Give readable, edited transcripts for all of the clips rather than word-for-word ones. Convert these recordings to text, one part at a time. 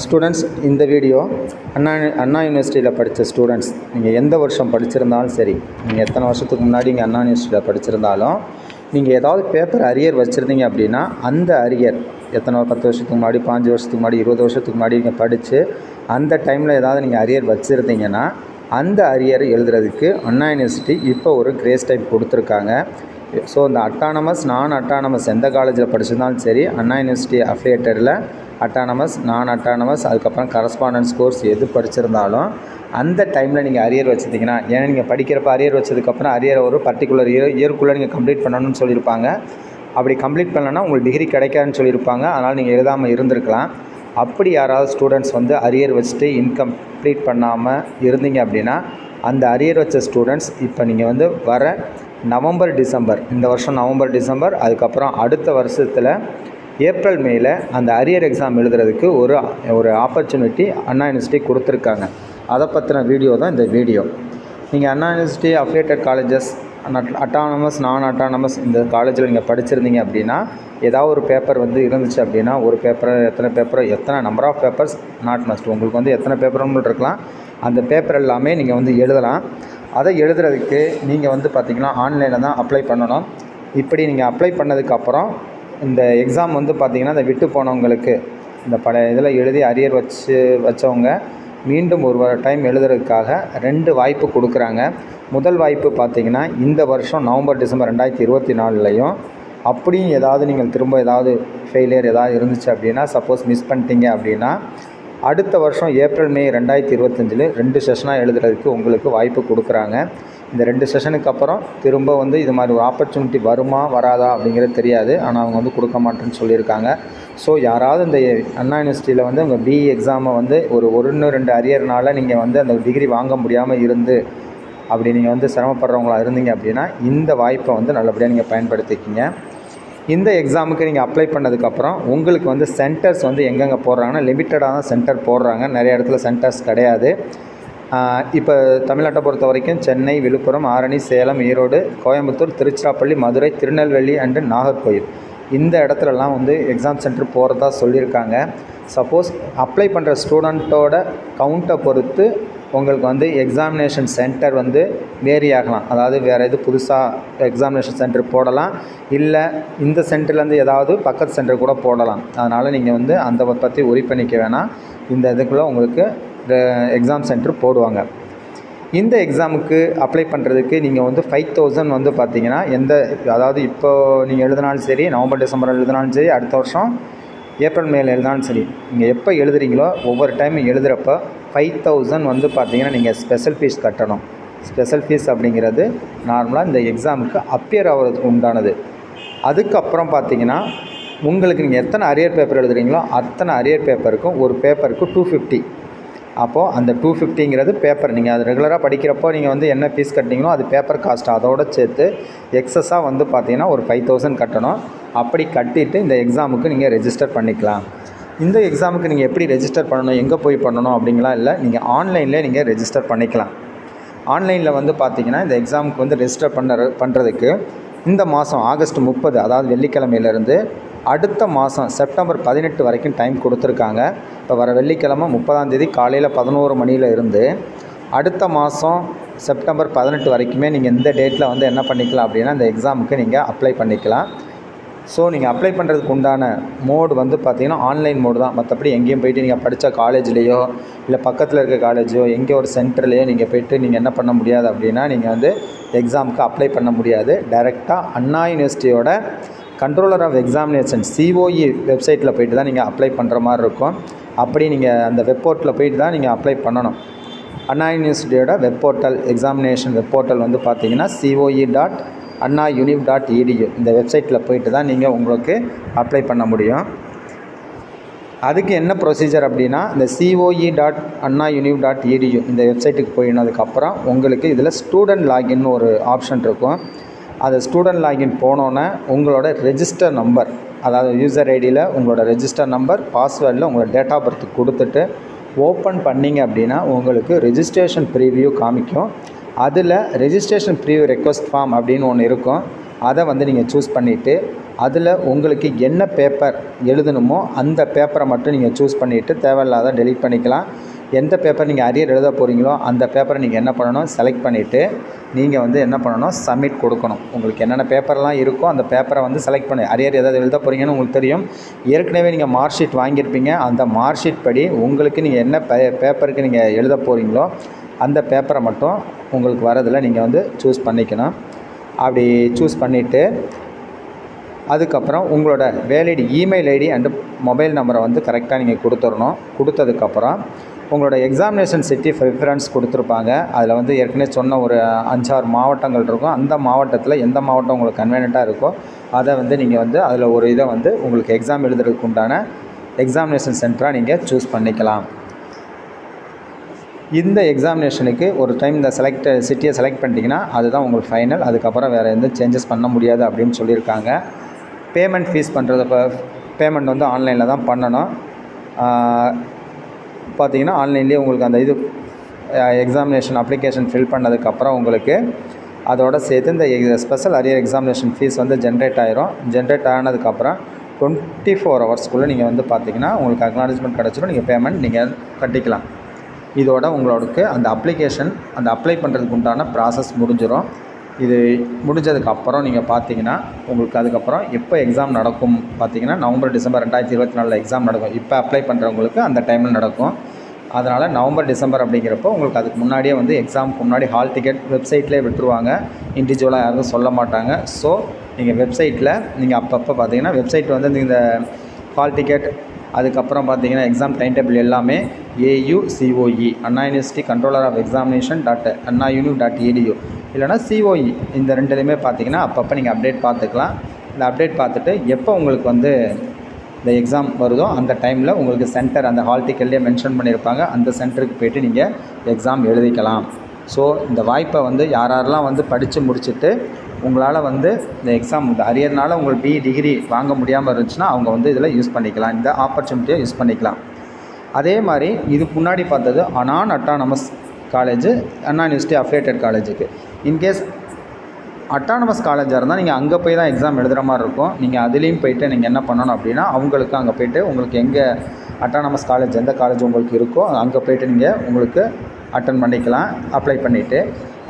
Students, இந்த video அண்ணா யூனிவர்சிட்டியில் படித்த ஸ்டூடெண்ட்ஸ், நீங்கள் எந்த வருஷம் படிச்சிருந்தாலும் சரி, நீங்கள் எத்தனை வருஷத்துக்கு முன்னாடி இங்கே அண்ணா யூனிவர்சிட்டியில் படிச்சிருந்தாலும், நீங்கள் ஏதாவது பேப்பர் அரியர் வச்சுருந்தீங்க அப்படின்னா, அந்த அரியர் எத்தனை 10 வருஷத்துக்கு முன்னாடி, 5 வருஷத்துக்கு முன்னாடி, 20 வருஷத்துக்கு முன்னாடி நீங்கள் படித்து அந்த டைமில் ஏதாவது நீங்கள் அரியர் வச்சுருந்தீங்கன்னா, அந்த அரியர் எழுதுறதுக்கு அண்ணா யூனிவர்சிட்டி இப்போ ஒரு கிரேஸ் டைப் கொடுத்துருக்காங்க. ஸோ இந்த அட்டானமஸ், நான் அட்டானமஸ் எந்த காலேஜில் படிச்சிருந்தாலும் சரி, அண்ணா யூனிவர்சிட்டி அஃபிலியேட்டடில் அட்டானமஸ், நான் அட்டானமஸ், அதுக்கப்புறம் கரஸ்பாண்டன்ஸ் கோர்ஸ் எது படிச்சிருந்தாலும் அந்த டைமில் நீங்கள் அரியர் வச்சுருந்தீங்கன்னா, ஏன்னா நீங்கள் படிக்கிறப்ப அரியர் வச்சதுக்கப்புறம் அரியரை ஒரு பர்டிகுலர் இயருக்குள்ளே நீங்கள் கம்ப்ளீட் பண்ணணும்னு சொல்லியிருப்பாங்க. அப்படி கம்ப்ளீட் பண்ணலன்னா உங்களுக்கு டிகிரி கிடைக்காதுன்னு சொல்லியிருப்பாங்க. அதனால் நீங்கள் எழுதாமல் இருந்திருக்கலாம். அப்படி யாராவது ஸ்டூடெண்ட்ஸ் வந்து அரியர் வச்சுட்டு இன்கம்ப்ளீட் பண்ணாமல் இருந்தீங்க அப்படின்னா, அந்த அரியர் வச்ச ஸ்டூடெண்ட்ஸ் இப்போ நீங்கள் வந்து வர நவம்பர், டிசம்பர், இந்த வருஷம் நவம்பர், டிசம்பர், அதுக்கப்புறம் அடுத்த வருஷத்தில் ஏப்ரல், மேல அந்த அரியர் எக்ஸாம் எழுதுறதுக்கு ஒரு ஆப்பர்ச்சுனிட்டி அண்ணா யூனிவர்சிட்டி கொடுத்துருக்காங்க. அதை பற்றின வீடியோ தான் இந்த வீடியோ. நீங்கள் அண்ணா யூனிவர்சிட்டி அஃபிலியேட்டட் காலேஜஸ், அட்டானமஸ், நான் அட்டானமஸ் இந்த காலேஜில் நீங்கள் படிச்சிருந்தீங்க அப்படின்னா, ஏதாவது ஒரு பேப்பர் வந்து இருந்துச்சு அப்படின்னா, ஒரு பேப்பரை எத்தனை number of papers not must, உங்களுக்கு வந்து எத்தனை பேப்பர்னு இருக்கலாம், அந்த பேப்பர் எல்லாமே நீங்கள் வந்து எழுதலாம். அதை எழுதுறதுக்கு நீங்கள் வந்து பார்த்திங்கன்னா ஆன்லைனில் தான் அப்ளை பண்ணணும். இப்படி நீங்கள் அப்ளை பண்ணதுக்கப்புறம் இந்த எக்ஸாம் வந்து பார்த்திங்கன்னா, இந்த விட்டு போனவங்களுக்கு, இந்த பழைய இதில் எழுதி அரியர் வச்சவங்க மீண்டும் ஒரு டைம் எழுதுறதுக்காக 2 வாய்ப்பு கொடுக்குறாங்க. முதல் வாய்ப்பு பார்த்திங்கன்னா, இந்த வருஷம் நவம்பர், டிசம்பர் 2024லையும், அப்படியும் ஏதாவது நீங்கள் திரும்ப ஏதாவது ஃபெயிலியர் ஏதாவது இருந்துச்சு அப்படின்னா, சப்போஸ் மிஸ் பண்ணிட்டீங்க அப்படின்னா, அடுத்த வருஷம் ஏப்ரல், மே 2025 2 செஷனாக எழுதுறதுக்கு உங்களுக்கு வாய்ப்பு கொடுக்குறாங்க. இந்த 2 செஷனுக்கு அப்புறம் திரும்ப வந்து இது மாதிரி ஒரு ஆப்பர்ச்சுனிட்டி வருமா வராதா அப்படிங்கிறது தெரியாது. ஆனால் அவங்க வந்து கொடுக்க மாட்டேன்னு சொல்லியிருக்காங்க. ஸோ யாராவது இந்த அண்ணா யூனிவர்சிட்டியில் வந்து உங்கள் பிஇ எக்ஸாமை வந்து ஒரு 1-2 அரியர்னால் நீங்கள் வந்து அந்த டிகிரி வாங்க முடியாமல் இருந்து அப்படி நீங்கள் வந்து சிரமப்படுறவங்களா இருந்தீங்க அப்படின்னா, இந்த வாய்ப்பை வந்து நல்லபடியாக நீங்கள் பயன்படுத்திக்கிங்க. இந்த எக்ஸாமுக்கு நீங்கள் அப்ளை பண்ணதுக்கப்புறம் உங்களுக்கு வந்து சென்டர்ஸ் வந்து எங்கெங்கே போடுறாங்கன்னா, லிமிட்டடாக தான் சென்டர் போடுறாங்க. நிறைய இடத்துல சென்டர்ஸ் கிடையாது. இப்போ தமிழ்நாட்டை பொறுத்த வரைக்கும் சென்னை, விழுப்புரம், ஆரணி, சேலம், ஈரோடு, கோயம்புத்தூர், திருச்சிராப்பள்ளி, மதுரை, திருநெல்வேலி அண்டு நாகர்கோயில், இந்த இடத்துலலாம் வந்து எக்ஸாம் சென்டர் போகிறதா சொல்லியிருக்காங்க. சப்போஸ் அப்ளை பண்ணுற ஸ்டூடெண்ட்டோட கவுண்ட்டை பொறுத்து உங்களுக்கு வந்து எக்ஸாமினேஷன் சென்டர் வந்து வேரி ஆகலாம். அதாவது வேறு எது புதுசாக எக்ஸாமினேஷன் சென்டர் போடலாம், இல்லை இந்த சென்டர்லேருந்து ஏதாவது பக்கத்து சென்டர் கூட போடலாம். அதனால் நீங்கள் வந்து அந்த பற்றி ஒரி பண்ணிக்க வேணாம். இந்த இதுக்குள்ளே உங்களுக்கு எக்ஸாம் சென்டர் போடுவாங்க. இந்த எக்ஸாமுக்கு அப்ளை பண்ணுறதுக்கு நீங்கள் வந்து 5000 வந்து பார்த்தீங்கன்னா, அதாவது இப்போது நீங்கள் எழுதினாலும் சரி, நவம்பர், டிசம்பர் எழுதினாலும் சரி, அடுத்த வருஷம் ஏப்ரல், மேல எழுதினாலும் சரி, நீங்கள் எப்போ எழுதுறீங்களோ ஒவ்வொரு டைம் எழுதுகிறப்ப 5000 வந்து பார்த்தீங்கன்னா நீங்கள் ஸ்பெஷல் ஃபீஸ் கட்டணும். ஸ்பெஷல் ஃபீஸ் அப்படிங்கிறது நார்மலாக இந்த எக்ஸாமுக்கு அப்பியர் ஆகிறதுக்கு உண்டானது. அதுக்கப்புறம் பார்த்தீங்கன்னா, உங்களுக்கு நீங்கள் எத்தனை அரியர் பேப்பர் எழுதுறீங்களோ அத்தனை அரியர் பேப்பருக்கும் ஒரு பேப்பருக்கு 250. அப்போது அந்த 250ங்கிறது பேப்பர், நீங்கள் அது ரெகுலராக படிக்கிறப்போ நீங்கள் வந்து என்ன ஃபீஸ் கட்டிங்களோ அது பேப்பர் காஸ்ட், அதோடு சேர்த்து எக்ஸஸாக வந்து பார்த்திங்கன்னா ஒரு 5000 கட்டணும். அப்படி கட்டிட்டு இந்த எக்ஸாமுக்கு நீங்கள் ரெஜிஸ்டர் பண்ணிக்கலாம். இந்த எக்ஸாமுக்கு நீங்கள் எப்படி ரெஜிஸ்டர் பண்ணணும், எங்கே போய் பண்ணணும் அப்படிங்கலாம் இல்லை, நீங்கள் ஆன்லைன்லேயே நீங்கள் ரெஜிஸ்டர் பண்ணிக்கலாம். ஆன்லைனில் வந்து பார்த்திங்கன்னா இந்த எக்ஸாமுக்கு வந்து ரெஜிஸ்டர் பண்ணுறதுக்கு இந்த மாதம் ஆகஸ்ட் 30, அதாவது வெள்ளிக்கிழமையிலேருந்து அடுத்த மாதம் செப்டம்பர் 18 வரைக்கும் டைம் கொடுத்துருக்காங்க. இப்போ வர வெள்ளிக்கிழமை 30ஆம் தேதி காலையில் 11 மணியில் இருந்து அடுத்த மாதம் செப்டம்பர் 18 வரைக்குமே நீங்கள் இந்த டேட்டில் வந்து என்ன பண்ணிக்கலாம் அப்படின்னா, இந்த எக்ஸாமுக்கு நீங்கள் அப்ளை பண்ணிக்கலாம். ஸோ நீங்கள் அப்ளை பண்ணுறதுக்கு உண்டான மோடு வந்து பார்த்திங்கன்னா ஆன்லைன் மோடு தான். மற்றபடி எங்கேயும் போய்ட்டு நீங்கள் படித்த காலேஜ்லேயோ இல்லை பக்கத்தில் இருக்க காலேஜோ எங்கேயோ ஒரு சென்டர்லேயோ நீங்கள் போய்ட்டு நீங்கள் என்ன பண்ண முடியாது அப்படின்னா, நீங்கள் வந்து எக்ஸாமுக்கு அப்ளை பண்ண முடியாது. டைரெக்டாக அண்ணா யூனிவர்சிட்டியோட கண்ட்ரோலர் ஆஃப் எக்ஸாமினேஷன் COE வெப்சைட்டில் போய்ட்டு தான் நீங்கள் அப்ளை பண்ணுற மாதிரி இருக்கும். அப்படி நீங்கள் அந்த வெப் போர்ட்டலில் போய்ட்டு தான் நீங்கள் அப்ளை பண்ணணும். அண்ணா யூனிவர்சிட்டியோட web portal, examination web portal வந்து பார்த்திங்கன்னா coe.annauniv.edu இந்த வெப்சைட்டில் போய்ட்டு தான் நீங்கள் உங்களுக்கு அப்ளை பண்ண முடியும். அதுக்கு என்ன ப்ரொசீஜர் அப்படின்னா, இந்த coe.annauniv.edu இந்த வெப்சைட்டுக்கு போயினதுக்கப்புறம் உங்களுக்கு இதில் ஸ்டூடெண்ட் லாகின் ஒரு ஆப்ஷன் இருக்கும். அது ஸ்டூடெண்ட் லாகின் போனோன்னே உங்களோட ரெஜிஸ்டர் நம்பர், அதாவது யூசர் ஐடியில் உங்களோட ரெஜிஸ்டர் நம்பர், பாஸ்வேர்டில் உங்களோட டேட் ஆஃப் பர்த் கொடுத்துட்டு ஓப்பன் பண்ணிங்க அப்படின்னா உங்களுக்கு ரெஜிஸ்ட்ரேஷன் ப்ரீவியூ காமிக்கும். அதில் ரெஜிஸ்ட்ரேஷன் ப்ரீவியூ ரெக்வஸ்ட் ஃபார்ம் அப்படின்னு ஒன்று இருக்கும். அதை வந்து நீங்கள் சூஸ் பண்ணிவிட்டு அதில் உங்களுக்கு என்ன பேப்பர் எழுதணுமோ அந்த பேப்பரை மட்டும் நீங்கள் சூஸ் பண்ணிவிட்டு தேவையில்லாத டெலீட் பண்ணிக்கலாம். எந்த பேப்பர் நீங்கள் அரியர் எழுத போகிறீங்களோ அந்த பேப்பரை நீங்கள் என்ன பண்ணணும், செலக்ட் பண்ணிவிட்டு நீங்கள் வந்து என்ன பண்ணணும், சப்மிட் கொடுக்கணும். உங்களுக்கு என்னென்ன பேப்பர்லாம் இருக்கோ அந்த பேப்பரை வந்து செலக்ட் பண்ணி அரியர் எதாவது எழுத போகிறீங்கன்னு உங்களுக்கு தெரியும். ஏற்கனவே நீங்கள் மார்க் ஷீட் வாங்கியிருப்பீங்க. அந்த மார்க் ஷீட் படி உங்களுக்கு நீங்கள் என்ன பேப்பருக்கு நீங்கள் எழுத போகிறீங்களோ அந்த பேப்பரை மட்டும் உங்களுக்கு வரதில் நீங்கள் வந்து சூஸ் பண்ணிக்கணும். அப்படி சூஸ் பண்ணிவிட்டு அதுக்கப்புறம் உங்களோட valid email ID and mobile நம்பரை வந்து கரெக்டாக நீங்கள் கொடுத்துடணும். கொடுத்ததுக்கப்புறம் உங்களோட எக்ஸாமினேஷன் சிட்டி ப்ரிஃபரன்ஸ் கொடுத்துருப்பாங்க. அதில் வந்து ஏற்கனவே சொன்ன ஒரு 5-6 மாவட்டங்கள் இருக்கும். அந்த மாவட்டத்தில் எந்த மாவட்டம் உங்களுக்கு கன்வீனியண்ட்டாக இருக்கோ அதை வந்து நீங்கள் வந்து அதில் ஒரு இதை வந்து உங்களுக்கு எக்ஸாம் எழுதுறதுக்கு உண்டான எக்ஸாமினேஷன் சென்டராக நீங்கள் சூஸ் பண்ணிக்கலாம். இந்த எக்ஸாமினேஷனுக்கு ஒரு டைம் இந்த சிட்டியை செலக்ட் பண்ணிட்டீங்கன்னா அதுதான் உங்களுக்கு ஃபைனல். அதுக்கப்புறம் வேறு எந்த சேஞ்சஸ் பண்ண முடியாது அப்படின்னு சொல்லியிருக்காங்க. பேமெண்ட் ஃபீஸ் பண்ணுறது பேமெண்ட் வந்து ஆன்லைனில் தான் பண்ணணும். பார்த்தீங்கன்னா ஆன்லைன்லேயே உங்களுக்கு அந்த இது எக்ஸாமினேஷன் அப்ளிகேஷன் ஃபில் பண்ணதுக்கப்புறம் உங்களுக்கு அதோடு சேர்த்து இந்த ஸ்பெஷல் அரியர் எக்ஸாமினேஷன் ஃபீஸ் வந்து ஜென்ரேட் ஆயிரும். ஜென்ரேட் ஆனதுக்கப்புறம் 24 ஹவர்ஸ்க்குள்ளே நீங்கள் வந்து பார்த்தீங்கன்னா உங்களுக்கு அக்னாலஜ்மெண்ட் கிடச்சிடும். நீங்கள் பேமெண்ட் நீங்கள் கட்டிக்கலாம். இதோட உங்களுக்கு அந்த அப்ளை பண்ணுறதுக்கு உண்டான ப்ராசஸ் முடிஞ்சிடும். இது முடிஞ்சதுக்கப்புறம் நீங்கள் பார்த்தீங்கன்னா உங்களுக்கு அதுக்கப்புறம் எப்போ எக்ஸாம் நடக்கும் பார்த்தீங்கன்னா நவம்பர் டிசம்பர் 2024 எக்ஸாம் நடக்கும். இப்போ அப்ளை பண்ணுறவங்களுக்கு அந்த டைமில் நடக்கும். அதனால் நவம்பர் டிசம்பர் அப்படிங்கிறப்போ உங்களுக்கு அதுக்கு முன்னாடியே வந்து எக்ஸாமுக்கு முன்னாடி ஹால் டிக்கெட் வெப்சைட்லேயே விட்டுருவாங்க. இண்டிவிஜுவலாக யாரும் சொல்ல மாட்டாங்க. ஸோ நீங்கள் வெப்சைட்டில் நீங்கள் அப்பப்போ பார்த்தீங்கன்னா வெப்சைட் வந்து இந்த ஹால் டிக்கெட் அதுக்கப்புறம் பார்த்தீங்கன்னா எக்ஸாம் டைம் டேபிள் எல்லாமே AUCOE Anna university controller of examination .annayunu.edu இல்லைனா COE இந்த ரெண்டுலேயுமே பார்த்தீங்கன்னா அப்பப்போ நீங்கள் அப்டேட் பார்த்துக்கலாம். இந்த அப்டேட் பார்த்துட்டு எப்போ உங்களுக்கு வந்து இந்த எக்ஸாம் வருதோ அந்த டைமில் உங்களுக்கு சென்டர் அந்த ஹால் டிக்கெட்லேயே மென்ஷன் பண்ணியிருப்பாங்க. அந்த சென்டருக்கு போய்ட்டு நீங்கள் எக்ஸாம் எழுதிக்கலாம். ஸோ இந்த வாய்ப்பை வந்து யாரெல்லாம் வந்து படித்து முடிச்சுட்டு உங்களால் வந்து இந்த எக்ஸாம் இந்த அரியர்னால் உங்களுக்கு BE டிகிரி வாங்க முடியாமல் இருந்துச்சுன்னா அவங்க வந்து இதில் யூஸ் பண்ணிக்கலாம். இந்த ஆப்பர்ச்சுனிட்டியை யூஸ் பண்ணிக்கலாம். அதே மாதிரி இதுக்கு முன்னாடி பார்த்தது நான் அட்டானமஸ் காலேஜ் அண்ணா யூனிவர்சிட்டி அஃபிலியேட்டட் காலேஜுக்கு இன்கேஸ் அட்டானமஸ் காலேஜாக இருந்தால் நீங்கள் அங்கே போய் தான் எக்ஸாம் எழுதுகிற மாதிரி இருக்கும். நீங்கள் அதுலேயும் போய்ட்டு நீங்கள் என்ன பண்ணணும் அப்படின்னா அவங்களுக்கு அங்கே போய்ட்டு உங்களுக்கு எங்கே அட்டானமஸ் காலேஜ் எந்த காலேஜ் உங்களுக்கு இருக்கோ அங்கே போய்ட்டு நீங்கள் உங்களுக்கு அட்டன் பண்ணிக்கலாம்.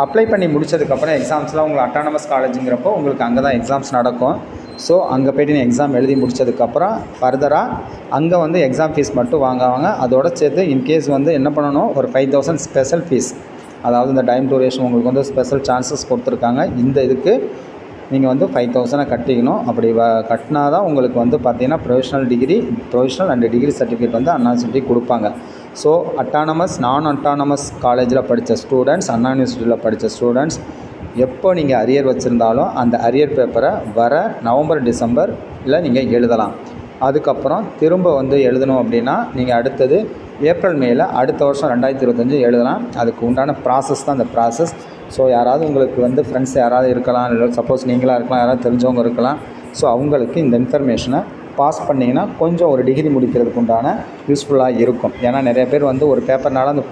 அப்ளை பண்ணி முடிச்சதுக்கப்புறம் எக்ஸாம்ஸ்லாம் உங்களுக்கு அட்டானமஸ் காலேஜுங்கிறப்போ உங்களுக்கு அங்கே தான் எக்ஸாம்ஸ் நடக்கும். ஸோ அங்கே போய்ட்டு நீங்கள் எக்ஸாம் எழுதி முடிச்சதுக்கப்புறம் ஃபர்தராக அங்கே வந்து எக்ஸாம் ஃபீஸ் மட்டும் வாங்குவாங்க. அதோட சேர்த்து இன்கேஸ் வந்து என்ன பண்ணணும், ஒரு 5000 ஸ்பெஷல் ஃபீஸ், அதாவது இந்த டைம் டூரேஷன் உங்களுக்கு வந்து ஸ்பெஷல் சான்சஸ் கொடுத்துருக்காங்க. இந்த இதுக்கு நீங்கள் வந்து 5000 கட்டிக்கணும். அப்படி கட்டினா தான் உங்களுக்கு வந்து பார்த்தீங்கன்னா ப்ரொவிஷனல் அண்ட் டிகிரி சர்டிஃபிகேட் வந்து அண்ணா யூனிவர்சிட்டி கொடுப்பாங்க. ஸோ அட்டானமஸ் நான் அட்டானமஸ் காலேஜில் படித்த ஸ்டூடெண்ட்ஸ் அண்ணா யூனிவர்சிட்டியில் படித்த ஸ்டூடெண்ட்ஸ் எப்போ நீங்கள் அரியர் வச்சுருந்தாலும் அந்த அரியர் பேப்பரை வர நவம்பர் டிசம்பரில் நீங்கள் எழுதலாம். அதுக்கப்புறம் திரும்ப வந்து எழுதணும் அப்படின்னா நீங்கள் அடுத்தது ஏப்ரல் மேல அடுத்த வருஷம் 2025 எழுதலாம். அதுக்கு உண்டான ப்ராசஸ் தான் அந்த ப்ராசஸ். ஸோ யாராவது உங்களுக்கு வந்து ஃப்ரெண்ட்ஸ் யாராவது இருக்கலாம், இல்லை சப்போஸ் நீங்களாக இருக்கலாம், யாராவது தெரிஞ்சவங்க இருக்கலாம். ஸோ அவங்களுக்கு இந்த இன்ஃபர்மேஷனை பாஸ் பண்ணிங்கன்னா கொஞ்சம் ஒரு டிகிரி முடிக்கிறதுக்கு உண்டான யூஸ்ஃபுல்லாக இருக்கும். ஏன்னா நிறைய பேர் வந்து ஒரு பேப்பர்னால அந்த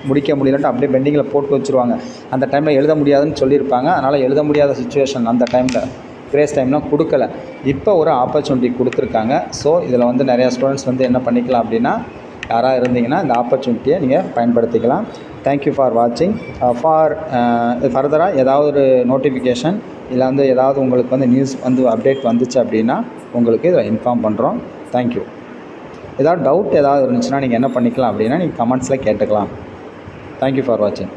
முடிக்க முடியலன்ட்டு அப்படியே பெண்டிங்கில் போட்டு வச்சுருவாங்க. அந்த டைமில் எழுத முடியாதுன்னு சொல்லியிருப்பாங்க. அதனால் எழுத முடியாத சுச்சுவேஷன் அந்த டைமில் கிரேஸ் டைம்லாம் கொடுக்கல. இப்போ ஒரு ஆப்பர்ச்சுனிட்டி கொடுத்துருக்காங்க. ஸோ இதில் வந்து நிறையா ஸ்டூடெண்ட்ஸ் வந்து என்ன பண்ணிக்கலாம் அப்படின்னா யாராக இருந்தீங்கன்னா இந்த ஆப்பர்ச்சுனிட்டியை நீங்கள் பயன்படுத்திக்கலாம். தேங்க்யூ ஃபார் வாட்சிங். ஃபர்தராக ஏதாவது ஒரு நோட்டிஃபிகேஷன் இல்லை வந்து ஏதாவது உங்களுக்கு வந்து நியூஸ் வந்து அப்டேட் வந்துச்சு அப்படின்னா உங்களுக்கு இதை இன்ஃபார்ம் பண்ணுறோம். தேங்க்யூ. ஏதாவது டவுட் ஏதாவது இருந்துச்சுன்னா நீங்கள் என்ன பண்ணிக்கலாம் அப்படின்னா நீங்கள் கமெண்ட்ஸில் கேட்டுக்கலாம். தேங்க்யூ ஃபார் வாட்சிங்.